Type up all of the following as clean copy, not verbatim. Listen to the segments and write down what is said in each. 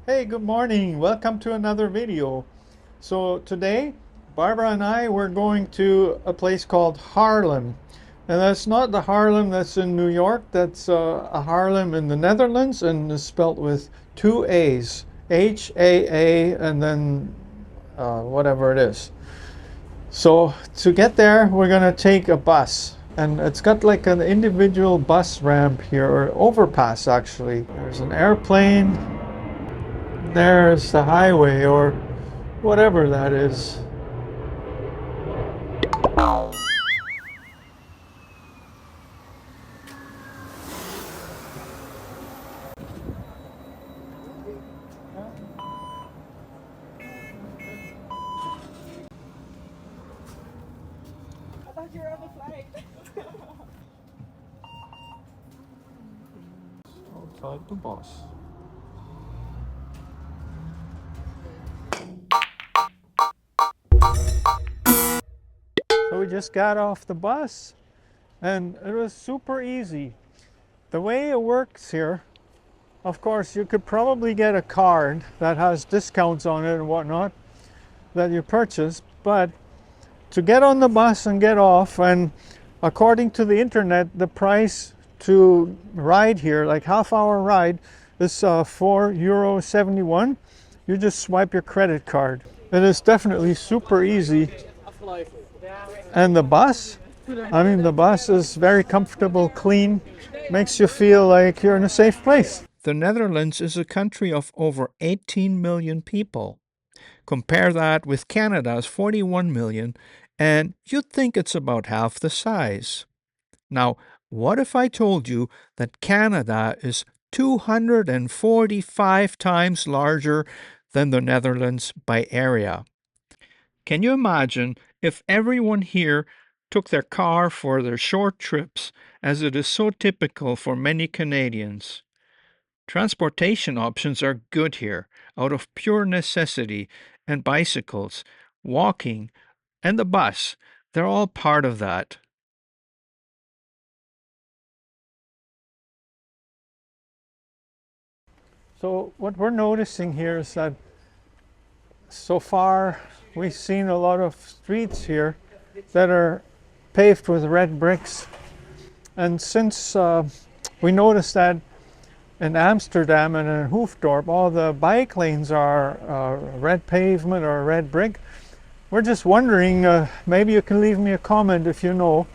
Hey, good morning. Welcome to another video. So today, Barbara and I were going to a place called Haarlem. And that's not the Haarlem that's in New York. That's a Haarlem in the Netherlands and is spelt with two A's. H-A-A and then whatever it is. So to get there, we're going to take a bus. And it's got like an individual bus ramp here, or overpass actually. There's an airplane. There's the highway, or whatever that is. I thought you were on the flight. Outside the bus. So we just got off the bus and it was super easy. The way it works here, of course, you could probably get a card that has discounts on it and whatnot that you purchase, but to get on the bus and get off, and according to the internet, the price to ride here, like half-hour ride, is €4.71. You just swipe your credit card. It is definitely super easy. And the bus, the bus is very comfortable, clean, makes you feel like you're in a safe place. The Netherlands is a country of over 18 million people. Compare that with Canada's 41 million, and you'd think it's about half the size. Now, what if I told you that Canada is 245 times larger than the Netherlands by area? Can you imagine if everyone here took their car for their short trips, as it is so typical for many Canadians? Transportation options are good here, out of pure necessity, and bicycles, walking, and the bus, they're all part of that. So what we're noticing here is that so far we've seen a lot of streets here that are paved with red bricks. And since we noticed that in Amsterdam and in Hoofddorp, all the bike lanes are red pavement or red brick, we're just wondering, maybe you can leave me a comment if you know.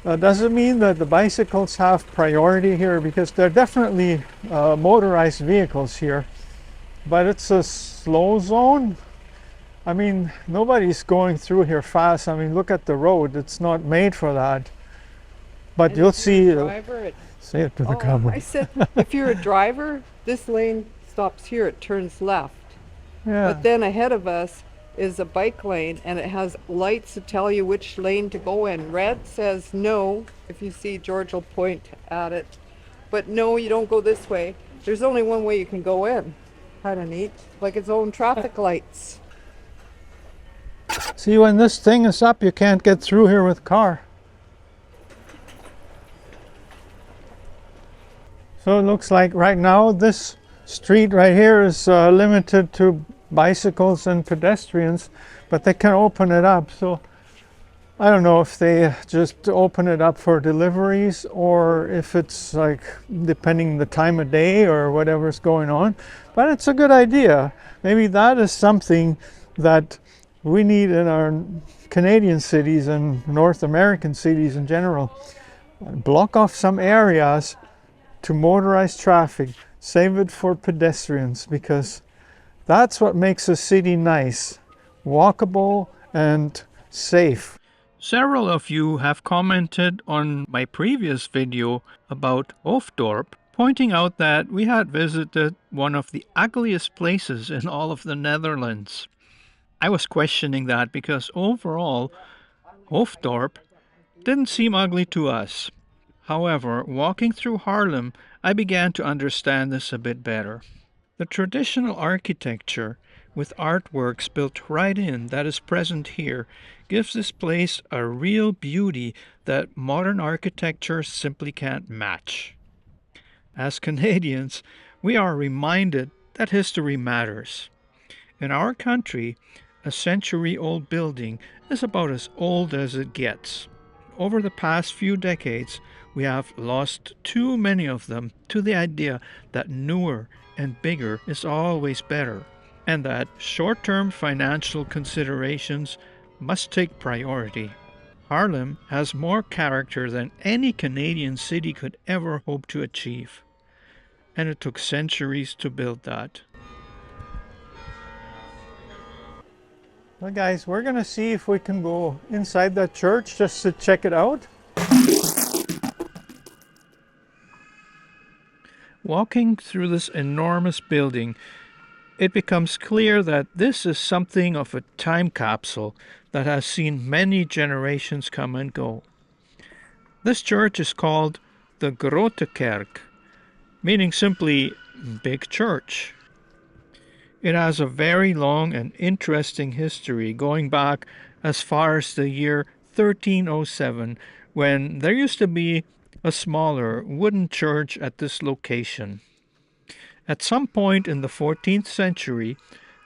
Does it mean that the bicycles have priority here? Because they're definitely motorized vehicles here, but it's a slow zone. Nobody's going through here fast. Look at the road. It's not made for that. But And you'll if see. you're a driver, Say it to the I camera. said, if you're a driver, this lane stops here, it turns left. Yeah. But then ahead of us is a bike lane, and it has lights to tell you which lane to go in. Red says no, if you see George will point at it. But no, you don't go this way. There's only one way you can go in. Kind of neat, like its own traffic lights. See, when this thing is up, you can't get through here with a car. So it looks like right now this street right here is limited to bicycles and pedestrians, but they can open it up. So I don't know if they just open it up for deliveries or if it's like depending the time of day or whatever's going on, but it's a good idea. Maybe that is something that we need in our Canadian cities and North American cities in general. Block off some areas to motorized traffic, save it for pedestrians, because that's what makes a city nice, walkable and safe. Several of you have commented on my previous video about Hoofddorp, pointing out that we had visited one of the ugliest places in all of the Netherlands. I was questioning that because overall, Hoofddorp didn't seem ugly to us. However, walking through Haarlem, I began to understand this a bit better. The traditional architecture, with artworks built right in that is present here, gives this place a real beauty that modern architecture simply can't match. As Canadians, we are reminded that history matters. In our country, a century-old building is about as old as it gets. Over the past few decades, we have lost too many of them to the idea that newer and bigger is always better, and that short-term financial considerations must take priority. Haarlem has more character than any Canadian city could ever hope to achieve, and it took centuries to build that. Well guys, we're gonna see if we can go inside that church just to check it out. Walking through this enormous building, it becomes clear that this is something of a time capsule that has seen many generations come and go. This church is called the Grote Kerk, meaning simply big church. It has a very long and interesting history going back as far as the year 1307, when there used to be a smaller wooden church at this location. At some point in the 14th century,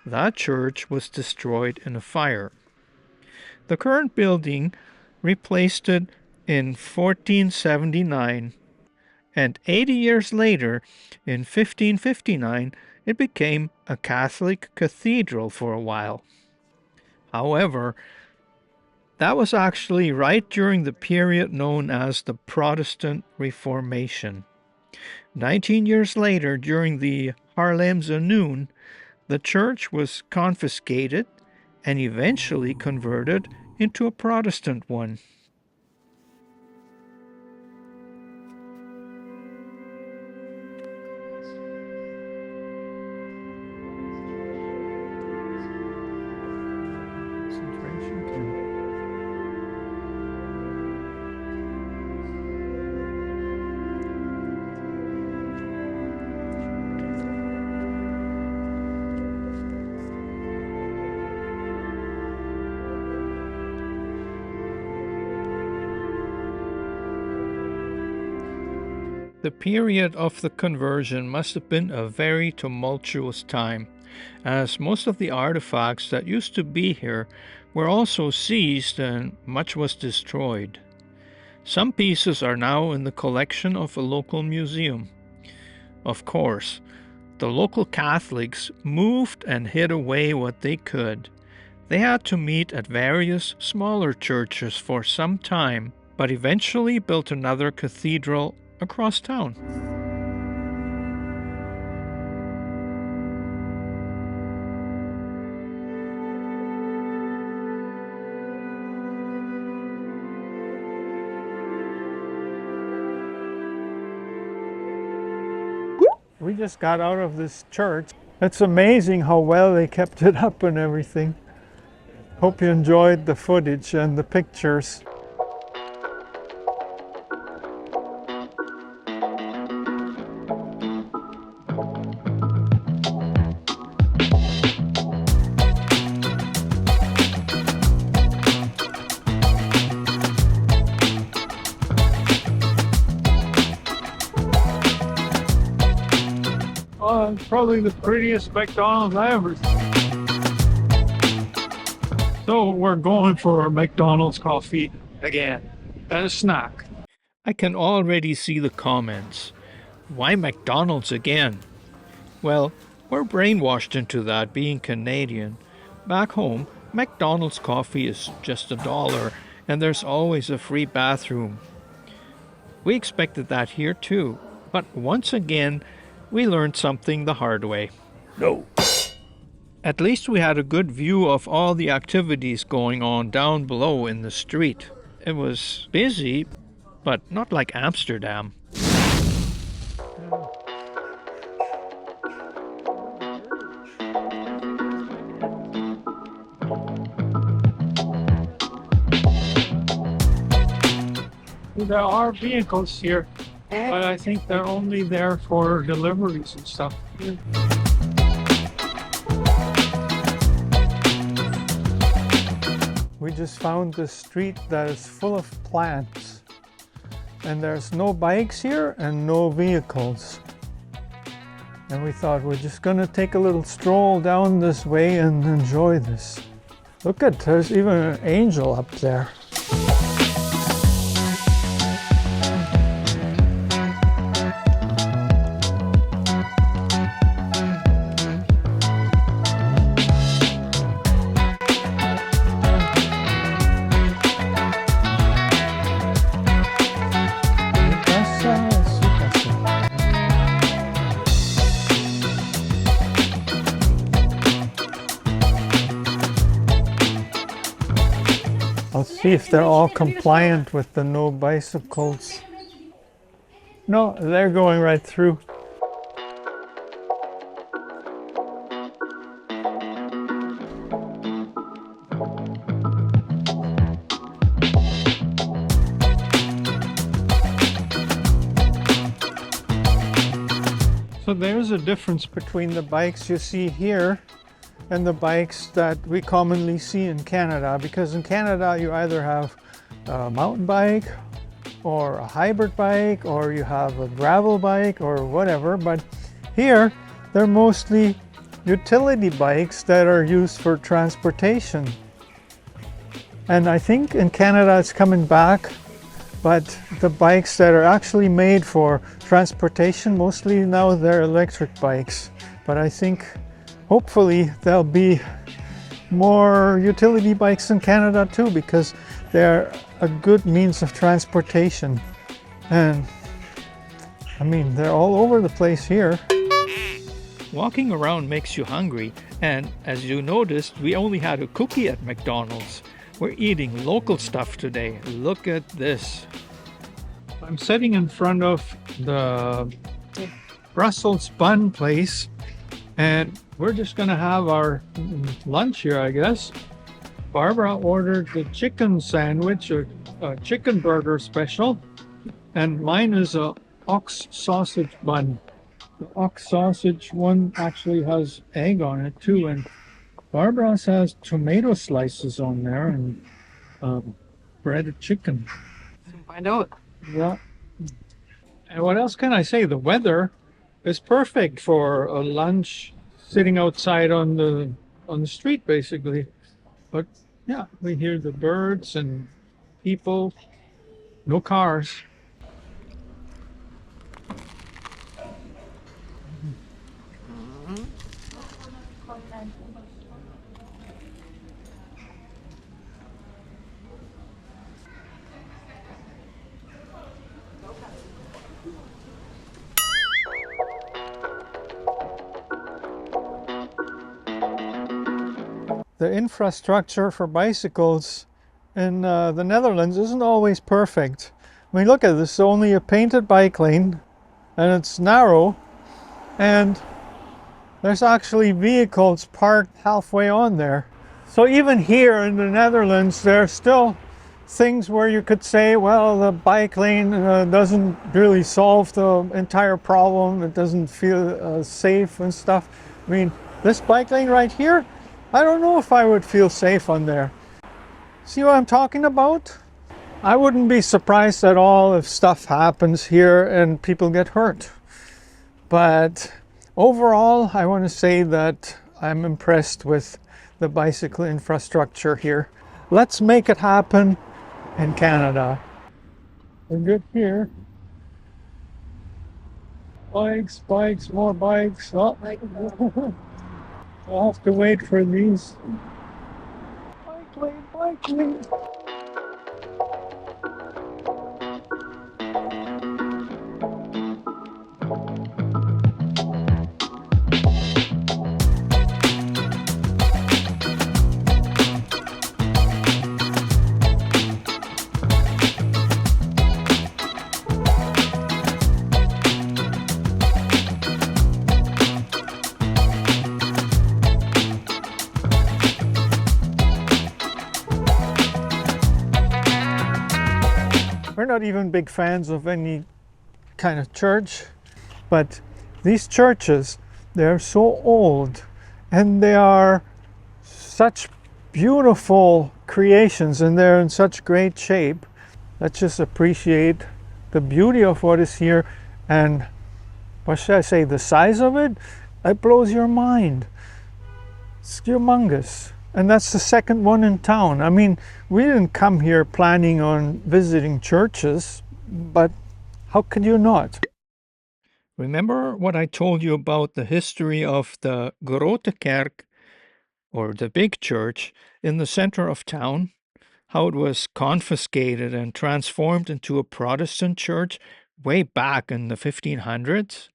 that church was destroyed in a fire. The current building replaced it in 1479, and 80 years later, in 1559, it became a Catholic cathedral for a while. However, that was actually right during the period known as the Protestant Reformation. 19 years later, during the Haarlemse, the church was confiscated and eventually converted into a Protestant one. The period of the conversion must have been a very tumultuous time, as most of the artifacts that used to be here were also seized and much was destroyed. Some pieces are now in the collection of a local museum. Of course, the local Catholics moved and hid away what they could. They had to meet at various smaller churches for some time, but eventually built another cathedral across town. We just got out of this church. It's amazing how well they kept it up and everything. Hope you enjoyed the footage and the pictures. Oh, it's probably the prettiest McDonald's I ever seen. So we're going for a McDonald's coffee again, and a snack. I can already see the comments. Why McDonald's again? Well, we're brainwashed into that being Canadian. Back home, McDonald's coffee is just $1, and there's always a free bathroom. We expected that here too, but once again, we learned something the hard way. No. At least we had a good view of all the activities going on down below in the street. It was busy, but not like Amsterdam. There are vehicles here, but I think they're only there for deliveries and stuff. We just found this street that is full of plants, and there's no bikes here and no vehicles. And we thought we're just gonna take a little stroll down this way and enjoy this. Look at, there's even an angel up there. I'll see if they're all compliant with the no bicycles. No, they're going right through. So there's a difference between the bikes you see here and the bikes that we commonly see in Canada, because in Canada you either have a mountain bike or a hybrid bike or you have a gravel bike or whatever, but here they're mostly utility bikes that are used for transportation. And I think in Canada it's coming back, but the bikes that are actually made for transportation, mostly now they're electric bikes. But I think hopefully there'll be more utility bikes in Canada too, because they're a good means of transportation. And I mean, they're all over the place here. Walking around makes you hungry, and as you noticed, we only had a cookie at McDonald's. We're eating local stuff today. Look at this. I'm sitting in front of the Brussels bun place, and we're just gonna have our lunch here, I guess. Barbara ordered the chicken sandwich, or a chicken burger special, and mine is a ox sausage bun. The ox sausage one actually has egg on it too, and Barbara's has tomato slices on there and breaded chicken. Find out. Yeah. And what else can I say? The weather is perfect for a lunch sitting outside on the street, basically. But yeah, we hear the birds and people, no cars. The infrastructure for bicycles in the Netherlands isn't always perfect. I mean, look at this, it's only a painted bike lane and it's narrow, and there's actually vehicles parked halfway on there. So even here in the Netherlands, there are still things where you could say, well, the bike lane doesn't really solve the entire problem. It doesn't feel safe and stuff. I mean, this bike lane right here, I don't know if I would feel safe on there. See what I'm talking about? I wouldn't be surprised at all if stuff happens here and people get hurt. But overall, I want to say that I'm impressed with the bicycle infrastructure here. Let's make it happen in Canada. We're good here. Bikes, bikes, more bikes. Oh. I'll have to wait for these. Bike lane, bike lane. We're not even big fans of any kind of church, but these churches, they're so old and they are such beautiful creations and they're in such great shape. Let's just appreciate the beauty of what is here and what should I say, the size of it, it blows your mind. It's humongous. And that's the second one in town. I mean, we didn't come here planning on visiting churches, but how could you not? Remember what I told you about the history of the Grote Kerk, or the big church, in the center of town? How it was confiscated and transformed into a Protestant church way back in the 1500s?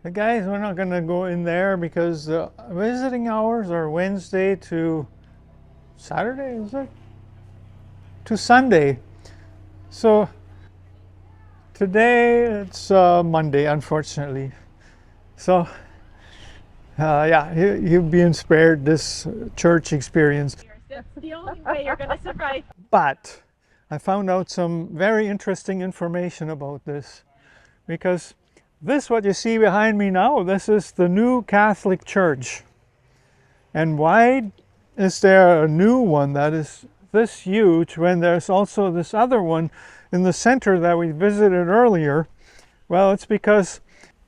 The guys, we're not going to go in there because the visiting hours are Wednesday to Saturday, is it? To Sunday. So today it's Monday, unfortunately. So yeah, you'll be spared this church experience. That's the only way you're going to survive. But I found out some very interesting information about this, because this, what you see behind me now, this is the new Catholic Church. And why is there a new one that is this huge when there's also this other one in the center that we visited earlier? Well, it's because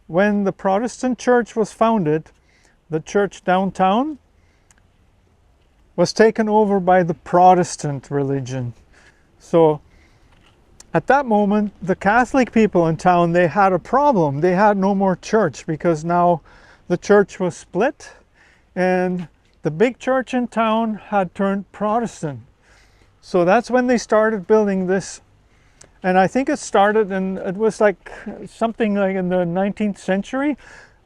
when the Protestant church was founded, the church downtown was taken over by the Protestant religion. So at that moment, the Catholic people in town, they had a problem. They had no more church because now the church was split and the big church in town had turned Protestant. So that's when they started building this. And I think it started it was like something like in the 19th century.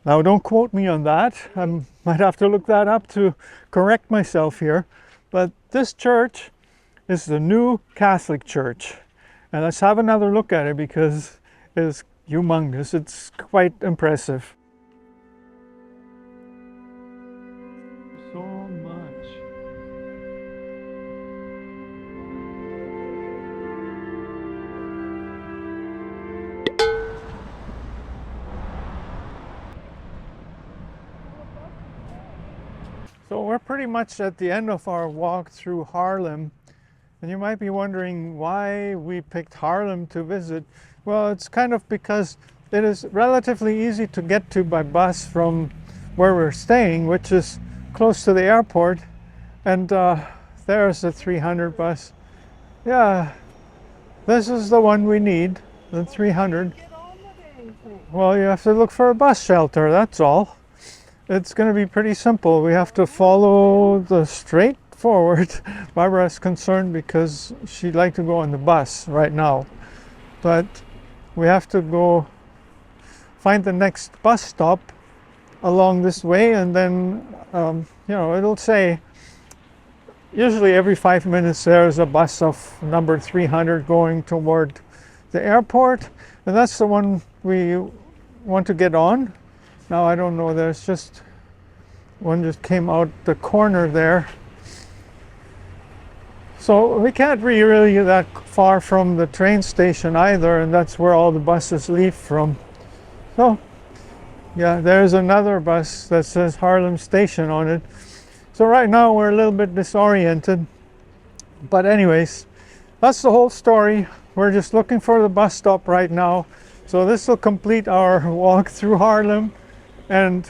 Now don't quote me on that. I might have to look that up to correct myself here. But this church is the new Catholic Church. And let's have another look at it because it's humongous. It's quite impressive. So much. So we're pretty much at the end of our walk through Haarlem. And you might be wondering why we picked Haarlem to visit. Well, it's kind of because it is relatively easy to get to by bus from where we're staying, which is close to the airport. And there's the 300 bus. Yeah, this is the one we need, the 300. Well, you have to look for a bus shelter, that's all. It's going to be pretty simple. We have to follow the straight forward. Barbara's concerned because she'd like to go on the bus right now, but we have to go find the next bus stop along this way, and then you know, it'll say usually every 5 minutes there's a bus of number 300 going toward the airport, and that's the one we want to get on. Now I don't know, there's just one just came out the corner there. So we can't be really that far from the train station either, and that's where all the buses leave from. So yeah, there's another bus that says Haarlem Station on it. So right now we're a little bit disoriented. But anyways, that's the whole story. We're just looking for the bus stop right now. So this will complete our walk through Haarlem, and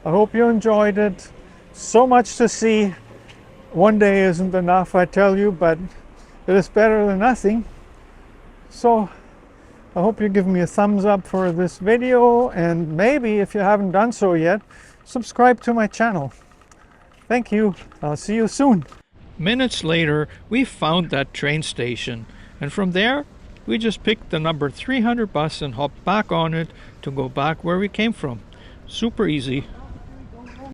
I hope you enjoyed it. So much to see. One day isn't enough, I tell you, but it is better than nothing. So I hope you give me a thumbs up for this video, and maybe if you haven't done so yet, subscribe to my channel. Thank you. I'll see you soon. Minutes later, we found that train station, and from there, we just picked the number 300 bus and hopped back on it to go back where we came from. Super easy.